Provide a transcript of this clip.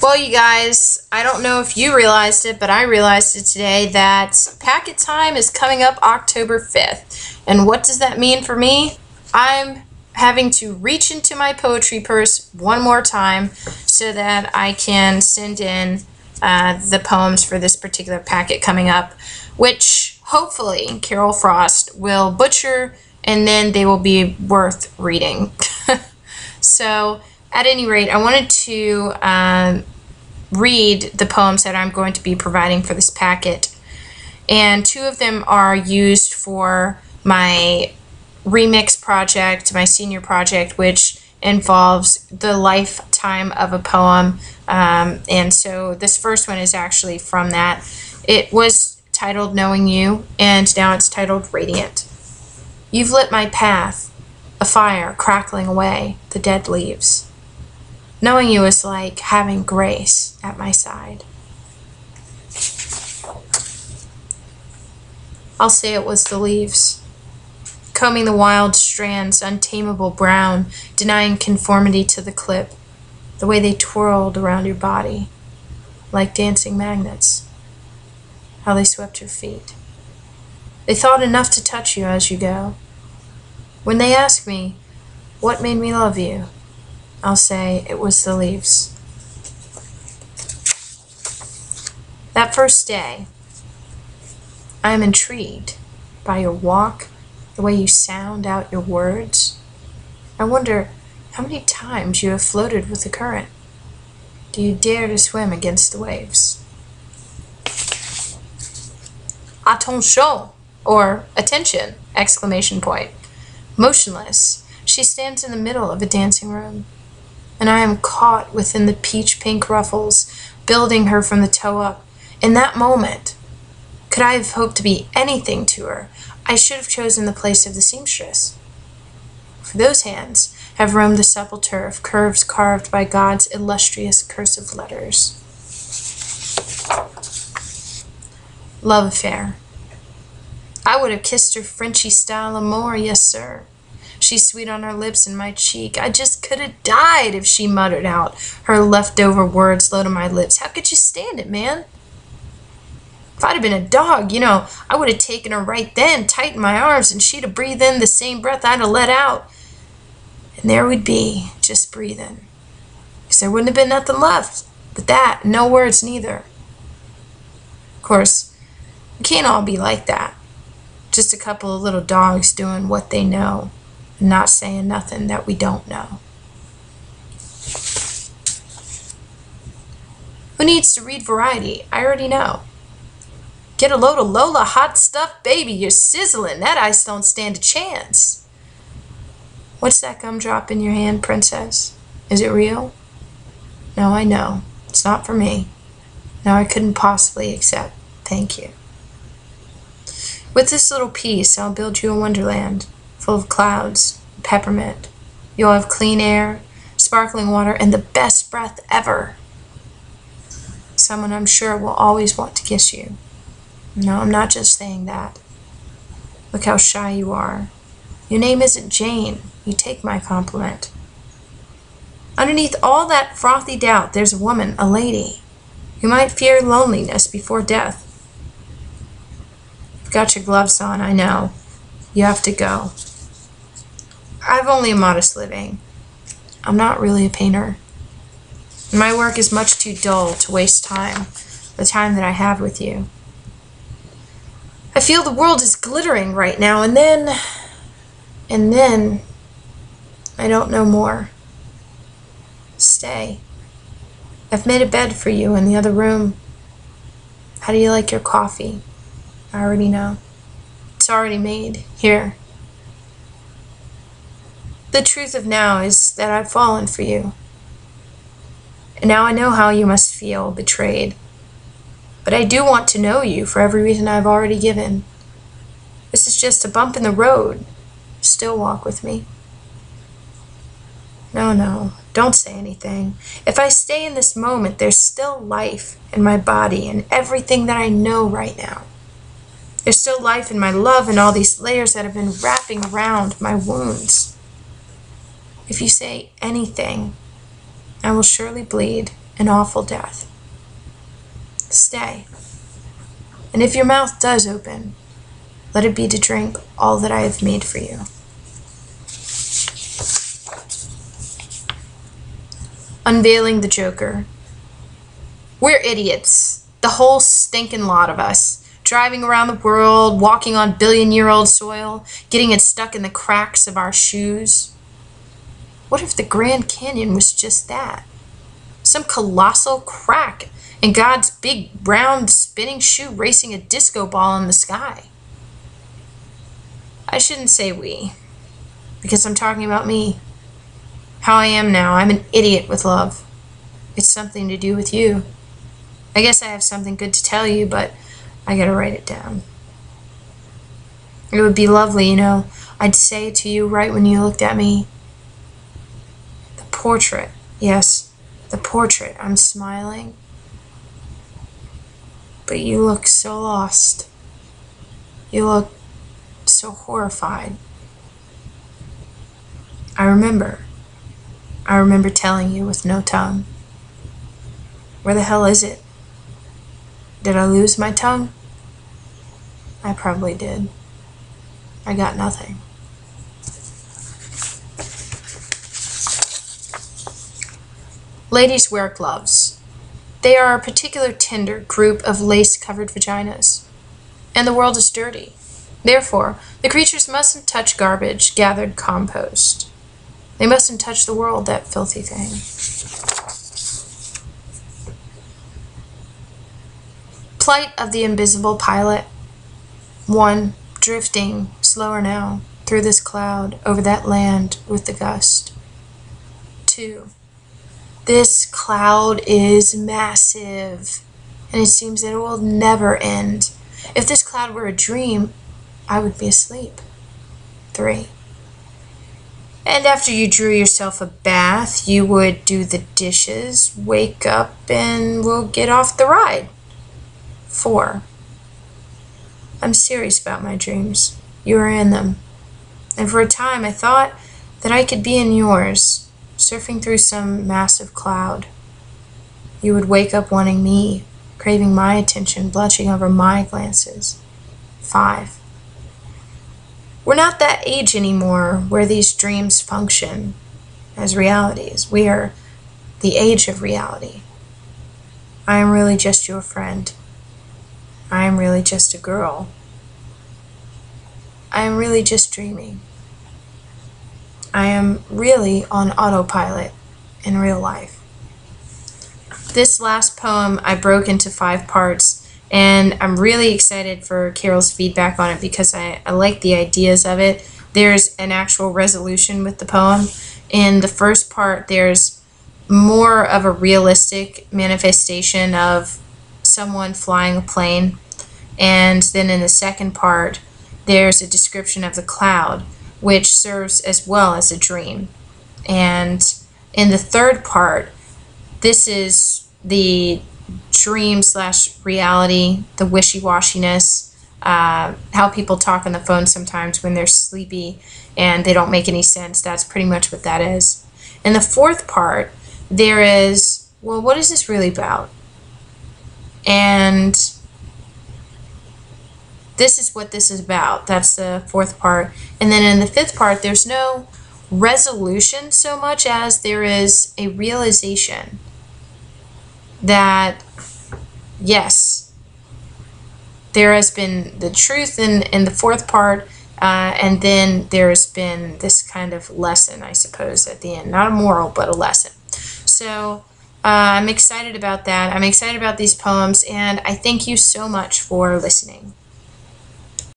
Well, you guys, I don't know if you realized it, but I realized it today that packet time is coming up October 5th. And what does that mean for me? I'm having to reach into my poetry purse one more time so that I can send in the poems for this particular packet coming up, which hopefully Carol Frost will butcher, and then they will be worth reading. So, at any rate, I wanted to read the poems that I'm going to be providing for this packet. And two of them are used for my remix project, my senior project, which involves the lifetime of a poem. And so this first one is actually from that. It was titled Knowing You, and now it's titled Radiant. You've lit my path, a fire crackling away the dead leaves. Knowing you is like having grace at my side. I'll say it was the leaves, combing the wild strands, untamable brown, denying conformity to the clip, the way they twirled around your body, like dancing magnets, how they swept your feet. They thought enough to touch you as you go. When they ask me, what made me love you? I'll say it was the leaves. That first day, I am intrigued by your walk, the way you sound out your words. I wonder how many times you have floated with the current. Do you dare to swim against the waves? Attention, or attention, exclamation point. Motionless, she stands in the middle of a dancing room, and I am caught within the peach-pink ruffles, building her from the toe up. In that moment, could I have hoped to be anything to her, I should have chosen the place of the seamstress. For those hands have roamed the supple turf, curves carved by God's illustrious cursive letters. Love affair. I would have kissed her Frenchy style amour, yes sir. She's sweet on her lips and my cheek. I just could have died if she muttered out her leftover words low to my lips. How could you stand it, man? If I'd have been a dog, I would have taken her right then, tightened my arms, and she'd have breathed in the same breath I'd have let out. And there we'd be, just breathing. Because there wouldn't have been nothing left but that, no words neither. Of course, it can't all be like that. Just a couple of little dogs doing what they know, and not saying nothing that we don't know. Who needs to read variety? I already know. Get a load of Lola hot stuff, baby. You're sizzling. That ice don't stand a chance. What's that gumdrop in your hand, princess? Is it real? No, I know. It's not for me. No, I couldn't possibly accept. Thank you. With this little piece, I'll build you a wonderland, full of clouds, peppermint. You'll have clean air, sparkling water, and the best breath ever. Someone I'm sure will always want to kiss you. No, I'm not just saying that. Look how shy you are. Your name isn't Jane. You take my compliment. Underneath all that frothy doubt, there's a woman, a lady, who might fear loneliness before death. You've got your gloves on, I know. You have to go. I've only a modest living. I'm not really a painter. And my work is much too dull to waste time, the time that I have with you. I feel the world is glittering right now, and then, I don't know more. Stay. I've made a bed for you in the other room. How do you like your coffee? I already know. It's already made, here. The truth of now is that I've fallen for you. And now I know how you must feel, betrayed. But I do want to know you for every reason I've already given. This is just a bump in the road. Still walk with me. No, don't say anything. If I stay in this moment, there's still life in my body and everything that I know right now. There's still life in my love and all these layers that have been wrapping around my wounds. If you say anything, I will surely bleed an awful death. Stay. And if your mouth does open, let it be to drink all that I have made for you. Unveiling the Joker. We're idiots, the whole stinking lot of us, driving around the world, walking on billion-year-old soil, getting it stuck in the cracks of our shoes. What if the Grand Canyon was just that? Some colossal crack in God's big, round, spinning shoe racing a disco ball in the sky. I shouldn't say we, because I'm talking about me. How I am now. I'm an idiot with love. It's something to do with you. I guess I have something good to tell you, but I gotta write it down. It would be lovely, you know. I'd say it to you right when you looked at me. The portrait. Yes, the portrait. I'm smiling. But you look so lost. You look so horrified. I remember telling you with no tongue. Where the hell is it? Did I lose my tongue? I probably did. I got nothing. Ladies wear gloves. They are a particular tender group of lace-covered vaginas. And the world is dirty. Therefore, the creatures mustn't touch garbage, gathered compost. They mustn't touch the world, that filthy thing. Plight of the invisible pilot. 1. Drifting, slower now, through this cloud, over that land with the gust. 2. This cloud is massive, and it seems that it will never end. If this cloud were a dream, I would be asleep. 3. And after you drew yourself a bath, you would do the dishes, wake up, and we'll get off the ride. 4. I'm serious about my dreams. You are in them. And for a time I thought that I could be in yours, surfing through some massive cloud. You would wake up wanting me, craving my attention, blushing over my glances. 5. We're not that age anymore where these dreams function as realities. We are the age of reality. I am really just your friend. I am really just a girl. I am really just dreaming. I am really on autopilot in real life. This last poem I broke into 5 parts, and I'm really excited for Carol's feedback on it because I like the ideas of it. There's an actual resolution with the poem. In the first part, there's more of a realistic manifestation of someone flying a plane. And then in the second part, there's a description of the cloud, which serves as well as a dream. And in the third part, this is the dream/reality, the wishy-washiness, how people talk on the phone sometimes when they're sleepy and they don't make any sense. That's pretty much what that is. In the fourth part, there is, well, what is this really about? And this is what this is about. That's the fourth part. And then in the fifth part, there's no resolution so much as there is a realization that, yes, there has been the truth in the fourth part, and then there's been this kind of lesson, I suppose, at the end. Not a moral, but a lesson. So I'm excited about that. I'm excited about these poems, and I thank you so much for listening.